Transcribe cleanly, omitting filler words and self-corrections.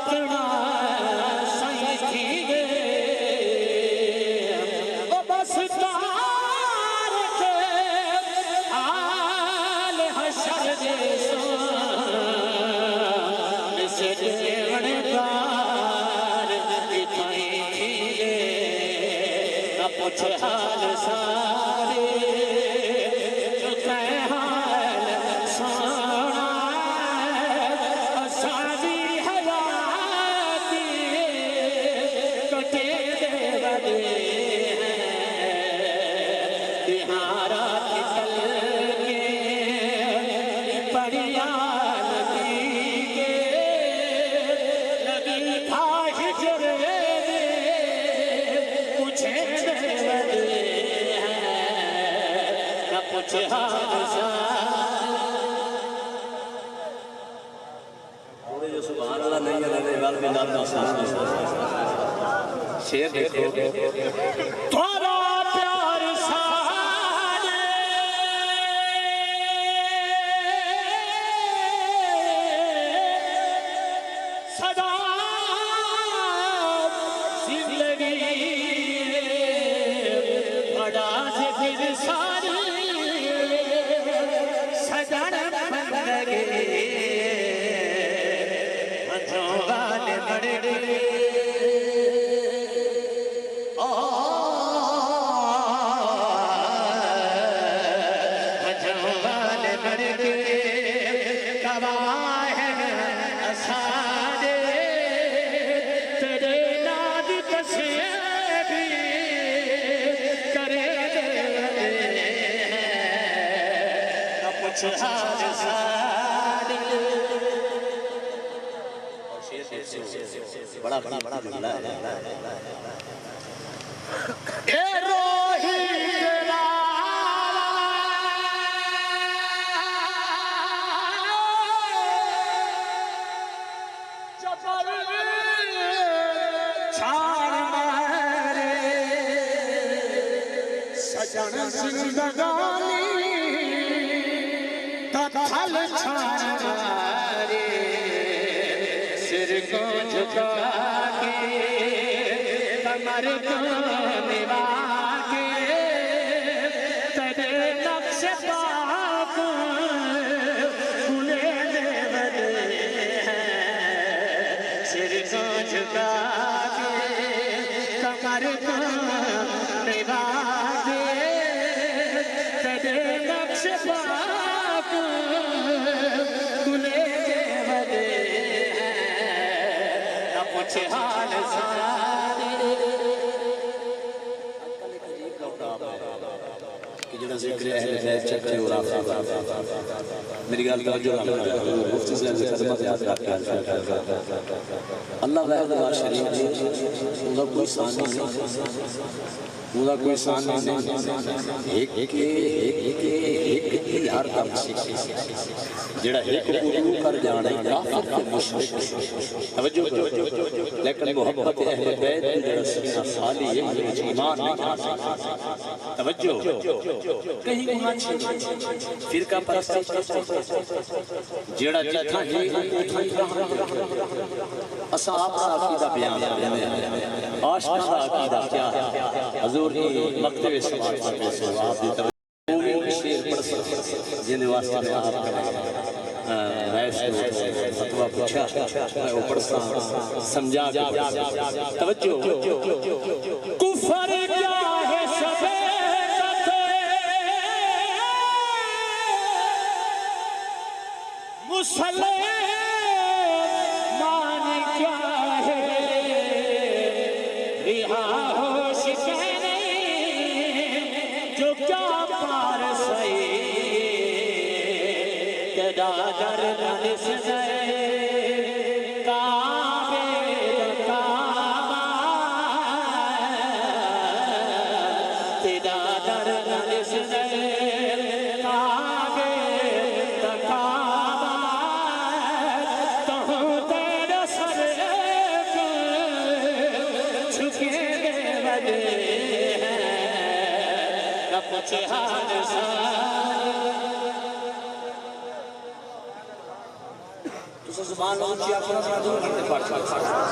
पतना सही थी गे ओ बस तार के आल हशर दे से देवनदार इथाई थी गे न पूछ हाल सारे जो कह हाल सोना सारी हयाती कटे देवदे तिहारा निकल के परिया शेर देखो थोड़ा प्यार सारे सदा जिंदगी बड़ा से फिर सारी सजन बंदगे वाले बड़े बड़ा बड़ा बड़ा बड़ा ए रोहिला जबर छाड़ मारे सजन जिंदगानी तथल छाड़ मारे सिर को झुका के कमर को निभा के तेरे नक्श पाक खुले देवदे हैं सिर को झुका के कमर को निभा के तेरे नक्श पाक खुले देवदे कुछ हाल सारे कि जड़ा जिक्र है चक्कर और आप मेरी गल तवज्जो रखना मुफ्ती साहब की खिदमत याद करके अल्लाह वाहिद वा शरीक जी उनका कोई शान नहीं उनका कोई शान नहीं एक यार का जेड़ा एक उर्दू कर जाना काफिर ते मुशरिक तवज्जो लेकिन मोहब्बत अहले बैत की जेड़ा सीना खाली है ईमान नहीं तवज्जो कहीं गुनाह छे फिरका परस्ती जेड़ा जिथा है उठा ही रहा असा आपका अकीदा बयान करने आशिक का अकीदा क्या है हुजूर की मकतब समाज से आप दी तवज्जो शेर पढ़ सकते जिन वास्ते में आप फतवा पूछा मैं ऊपर समझा तवज्जो कुफर क्या है सबे मुसलमान क्या है रिहा होश कहने जो क्या पार सही दादर नलिस काबे काबा दादर नलिस काबे काबा तो तेरे सर झुके बदे न पूछे हाल आसमान ऊंची आसमान से दूर करते पड़